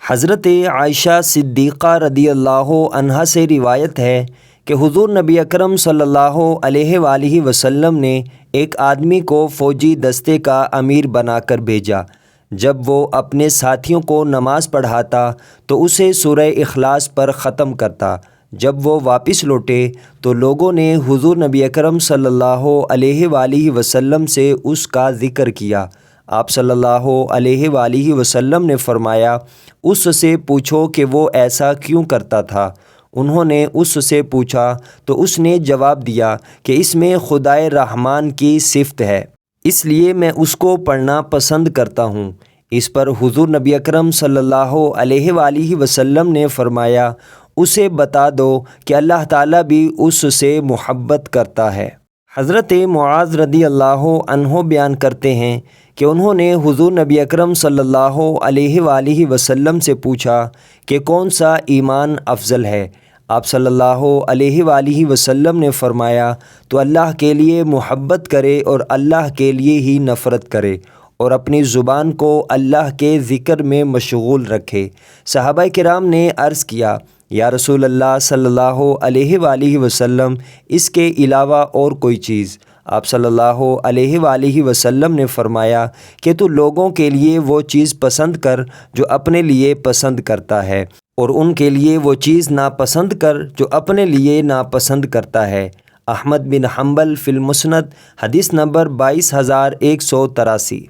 حضرت عائشہ صدیقہ رضی اللہ عنہا سے روایت ہے کہ حضور نبی اکرم صلی اللہ علیہ وآلہ وسلم نے ایک آدمی کو فوجی دستے کا امیر بنا کر بھیجا۔ جب وہ اپنے ساتھیوں کو نماز پڑھاتا تو اسے سورہ اخلاص پر ختم کرتا۔ جب وہ واپس لوٹے تو لوگوں نے حضور نبی اکرم صلی اللہ علیہ وآلہ وسلم سے اس کا ذکر کیا۔ آپ صلی اللہ علیہ وآلہ وسلم نے فرمایا، اس سے پوچھو کہ وہ ایسا کیوں کرتا تھا۔ انہوں نے اس سے پوچھا تو اس نے جواب دیا کہ اس میں خدائے رحمان کی صفت ہے، اس لیے میں اس کو پڑھنا پسند کرتا ہوں۔ اس پر حضور نبی اکرم صلی اللہ علیہ وآلہ وسلم نے فرمایا، اسے بتا دو کہ اللہ تعالیٰ بھی اس سے محبت کرتا ہے۔ حضرت معاذ رضی اللہ عنہ بیان کرتے ہیں کہ انہوں نے حضور نبی اکرم صلی اللہ علیہ وآلہ وسلم سے پوچھا کہ کون سا ایمان افضل ہے۔ آپ صلی اللہ علیہ وآلہ وسلم نے فرمایا، تو اللہ کے لیے محبت کرے اور اللہ کے لیے ہی نفرت کرے، اور اپنی زبان کو اللہ کے ذکر میں مشغول رکھے۔ صحابہ کرام نے عرض کیا، یا رسول اللہ صلی اللہ علیہ وآلہ وسلم، اس کے علاوہ اور کوئی چیز؟ آپ صلی اللہ علیہ وآلہ وسلم نے فرمایا کہ تو لوگوں کے لیے وہ چیز پسند کر جو اپنے لیے پسند کرتا ہے، اور ان کے لیے وہ چیز ناپسند کر جو اپنے لیے ناپسند کرتا ہے۔ احمد بن حنبل فی المسند، حدیث نمبر 22183۔